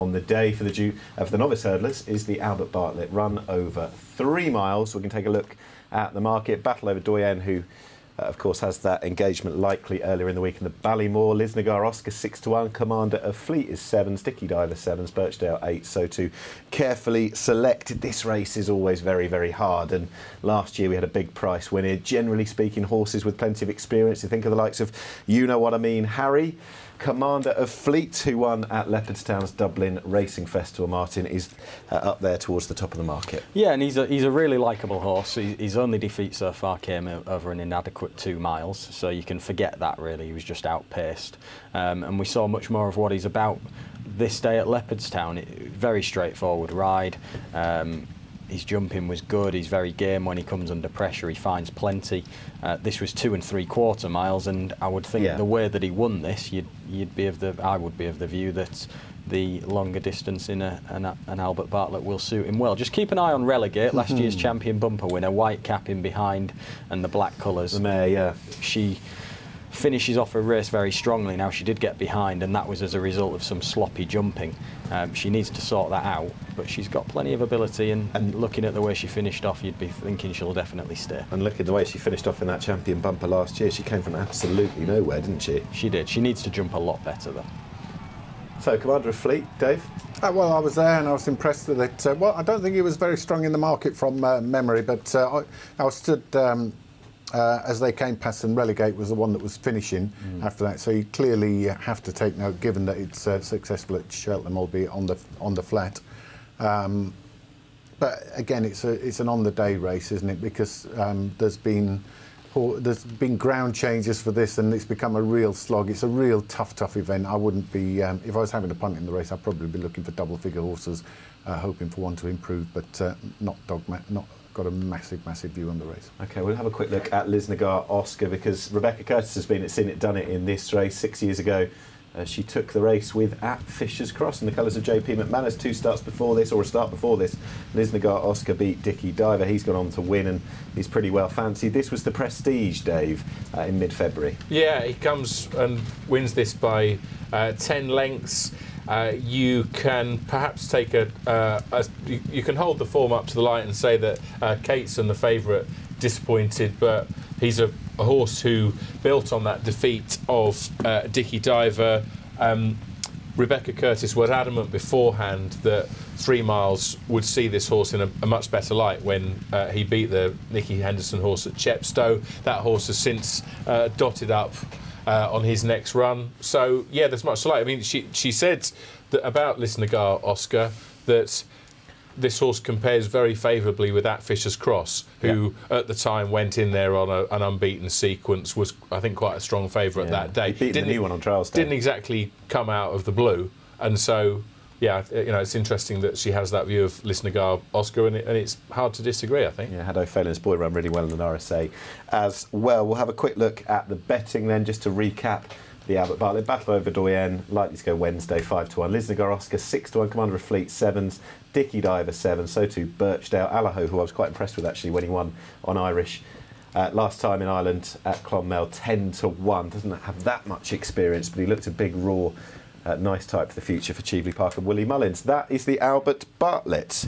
On the day for the novice hurdlers is the Albert Bartlett run over 3 miles. We can take a look at the market. Battleoverdoyen, who of course has that engagement likely earlier in the week in the Ballymore. Lisnagar Oscar 6-1, Commander of Fleet is 7s, Dicky Diver 7s, Birchdale 8. So to carefully select this race is always very, very hard. And last year we had a big price winner. Generally speaking, horses with plenty of experience. You think of the likes of, you know what I mean, Harry. Commander of Fleet, who won at Leopardstown's Dublin Racing Festival, Martin, is up there towards the top of the market. Yeah, and he's a really likeable horse. His only defeat so far came over an inadequate 2 miles, so you can forget that really. He was just outpaced. And we saw much more of what he's about this day at Leopardstown. Very straightforward ride. His jumping was good. He's very game when he comes under pressure. He finds plenty. This was 2 3/4 miles, and I would think the way that he won this, I would be of the view that the longer distance in an Albert Bartlett will suit him well. Just keep an eye on Relegate, last year's champion bumper winner, white cap in behind and the black colours. The mare, yeah. She finishes off a race very strongly. Now, she did get behind, and that was as a result of some sloppy jumping. She needs to sort that out, but she's got plenty of ability, and looking at the way she finished off, you'd be thinking she'll definitely stay. And look at the way she finished off in that champion bumper last year. She came from absolutely nowhere, didn't she? She did. She needs to jump a lot better, though. So, Commander of Fleet, Dave? Well, I was there and I was impressed with it. Well, I don't think he was very strong in the market from memory, but I stood as they came past, and Relegate was the one that was finishing after that. So you clearly have to take note, given that it's successful at Cheltenham, albeit on the flat. But again, it's an on-the-day race, isn't it? Because there's been ground changes for this, and it's become a real slog. It's a real tough event. I wouldn't be, if I was having a punt in the race, I'd probably be looking for double-figure horses, hoping for one to improve, but not got a massive view on the race. OK, we'll have a quick look at Lisnagar Oscar, because Rebecca Curtis has seen it, done it in this race 6 years ago. She took the race with at Fisher's Cross in the colours of JP McManus. 2 starts before this, or a start before this. Lisnagar Oscar beat Dicky Diver. He's gone on to win, and he's pretty well fancied. This was the Prestige, Dave, in mid-February. Yeah, he comes and wins this by 10 lengths. You can perhaps take you can hold the form up to the light and say that Cateson, the favourite, disappointed, but he's a horse who built on that defeat of Dicky Diver. Rebecca Curtis was adamant beforehand that 3 miles would see this horse in a much better light when he beat the Nicky Henderson horse at Chepstow. That horse has since dotted up on his next run. So yeah, there's much to like. I mean, she said that about Lisnagar Oscar that this horse compares very favourably with at Fisher's Cross, who at the time went in there on an unbeaten sequence, was I think quite a strong favourite that day. He beat the new one on trials day. Didn't exactly come out of the blue, and so yeah, you know, it's interesting that she has that view of Lisnagar Oscar, and it's hard to disagree, I think. Yeah, Haddo Phelan's boy ran really well in the RSA as well. We'll have a quick look at the betting then, just to recap. The Albert Bartlett Battleoverdoyen, likely to go Wednesday, 5-1. Lisnagar Oscar 6-1. Commander of Fleet 7s. Dicky Diver 7. So too Birchdale. Allaho, who I was quite impressed with actually when he won on Irish last time in Ireland at Clonmel, 10-1. Doesn't have that much experience, but he looked a big raw, nice type for the future for Cheveley Park and Willie Mullins. That is the Albert Bartlett.